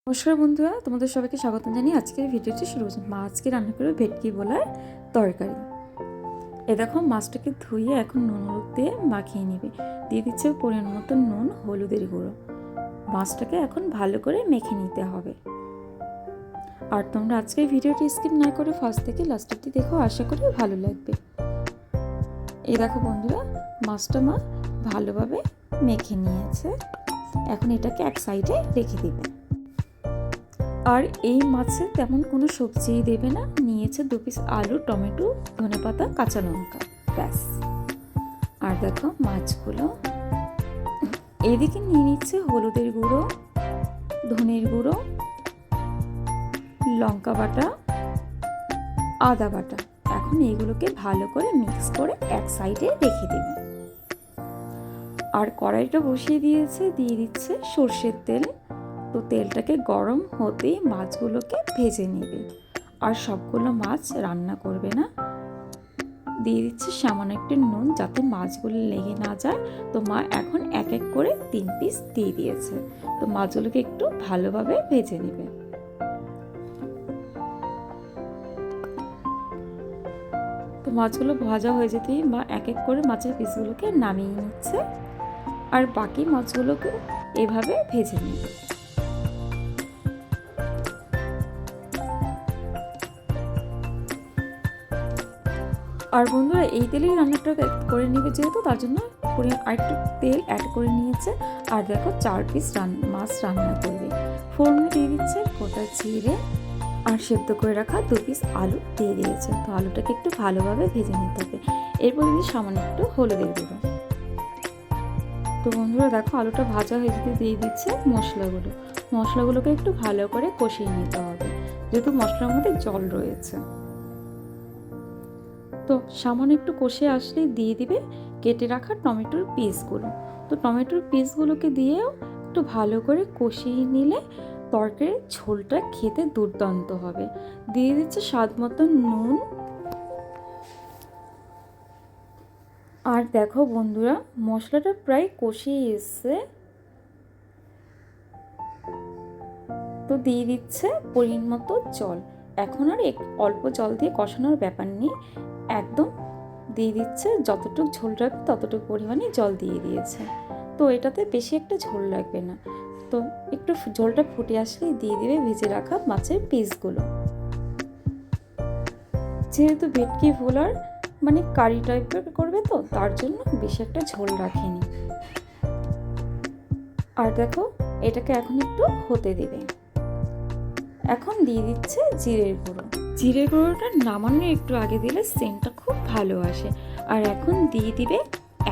নমস্কার বন্ধুরা, তোমাদের সবাইকে স্বাগত জানিয়ে আজকের ভিডিওটি শুরু করছি। মা আজকে রান্না করবে ভেটকি বোলার তরকারি। এ দেখো, মাছটাকে ধুয়ে এখন নুন হলুদ দিয়ে মাখিয়ে নেবে। দিয়ে দিচ্ছে পরিমাণ মতো নুন, হলুদের গুঁড়ো। মাছটাকে এখন ভালো করে মেখে নিতে হবে। আর তোমরা আজকের ভিডিওটি স্কিপ না করে ফার্স্ট থেকে লাস্ট অবধি দেখো, আশা করি ভালো লাগবে। এই দেখো বন্ধুরা, মাছটা মা ভালোভাবে মেখে নিয়েছে। এখন এটাকে এক সাইডে রেখে দেবে। আর এই মাছে তেমন কোনো সবজিই দেবে না। নিয়েছে 2 পিস আলু, টমেটো, ধনেপাতা, কাঁচা লঙ্কা, ব্যাস। আর দেখো মাছগুলো এদিকে নিয়ে নিচ্ছে হলুদের গুঁড়ো, ধনের গুঁড়ো, লঙ্কা বাটা, আদা বাটা। এখন এইগুলোকে ভালো করে মিক্স করে এক সাইডে রেখে দেবে। আর কড়াইটা বসিয়ে দিয়েছে, দিয়ে দিচ্ছে সর্ষের তেল। তো তেলটাকে গরম হতেই মাছগুলোকে ভেজে নেবে। আর সবগুলো মাছ রান্না করবে না। দিয়ে দিচ্ছে সামান্য একটু নুন, যাতে মাছগুলো লেগে না যায়। তো মা এখন এক এক করে 3 পিস দিয়ে দিয়েছে। তো মাছগুলোকে একটু ভালোভাবে ভেজে নেবে। তো মাছগুলো ভাজা হয়ে যেতেই মা এক এক করে মাছের পিসগুলোকে নামিয়ে নিচ্ছে। আর বাকি মাছগুলোকে এভাবে ভেজে নেবে। আর বন্ধুরা, এই তেলেই রান্নাটা করে নেবে, যেহেতু তার জন্য আরেকটু তেল অ্যাড করে নিয়েছে। আর দেখো 4 পিস মাছ রান্না করবে। ফোড়নে দিয়ে দিচ্ছে গোটা জিরে, আর সেদ্ধ করে রাখা 2 পিস আলু দিয়ে দিয়েছে। তো আলুটাকে একটু ভালোভাবে ভেজে নিতে হবে। এরপর দিয়ে সামান্য একটু হলুদের গুঁড়ো। তো বন্ধুরা দেখো, আলুটা ভাজা হয়ে যেতে দিয়ে দিচ্ছে মশলাগুলোকে একটু ভালো করে কষিয়ে নিতে হবে, যেহেতু মশলার মধ্যে জল রয়েছে। তো সামান্য একটু কষে আসলে দিয়ে দিবে কেটে রাখা টমেটোর পিসগুলো। তো টমেটোর পিসগুলোকে দিয়েও একটু ভালো করে কষিয়ে নিলে তরকারির ঝোলটা খেতে দুর্দান্ত হবে। দিয়ে দিচ্ছে স্বাদ মতো নুন। আর দেখো বন্ধুরা, মশলাটা প্রায় কষিয়ে এসছে। তো দিয়ে দিচ্ছে পরিমাণ মতো জল। এখন আর অল্প জল দিয়ে কষানোর ব্যাপার নেই, একদম দিয়ে দিচ্ছে যতটুকু ঝোল রাখবে ততটুকু পরিমাণে জল দিয়ে দিয়েছে। তো এটাতে বেশি একটা ঝোল লাগবে না। তো একটু ঝোলটা ফুটে আসলেই দিয়ে দেবে ভেজে রাখা মাছের পিসগুলো। যেহেতু ভেটকি ভোলার মানে কারি টাইপের করবে, তো তার জন্য বেশি একটা ঝোল রাখিনি। আর দেখো, এটাকে এখন একটু হতে দেবে। এখন দিয়ে দিচ্ছে জিরের গুঁড়োটা নামানোর একটু আগে দিলে সেন্টটা খুব ভালো আসে। আর এখন দিয়ে দিবে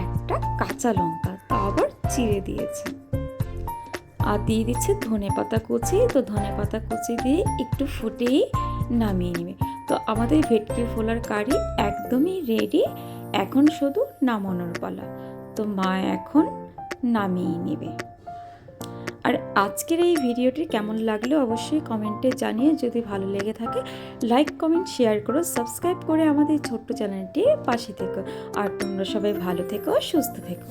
একটা কাঁচা লঙ্কা, তা আবার চিড়ে দিয়েছে। আর দিয়ে দিচ্ছে ধনেপাতা কুচি। তো ধনেপাতা কুচি দিয়ে একটু ফুটেই নামিয়ে নেবে। তো আমাদের ভেটকি ফোলার কারি একদমই রেডি। এখন শুধু নামানোর পালা। তো মা এখন নামিয়ে নেবে। আর আজকের এই ভিডিওটি কেমন লাগলো অবশ্যই কমেন্টে জানিয়ে, যদি ভালো লেগে থাকে লাইক, কমেন্ট, শেয়ার করো, সাবস্ক্রাইব করে আমাদের ছোট্ট চ্যানেলটির পাশে থেকো। আর তোমরা সবাই ভালো থেকো, সুস্থ থেকো।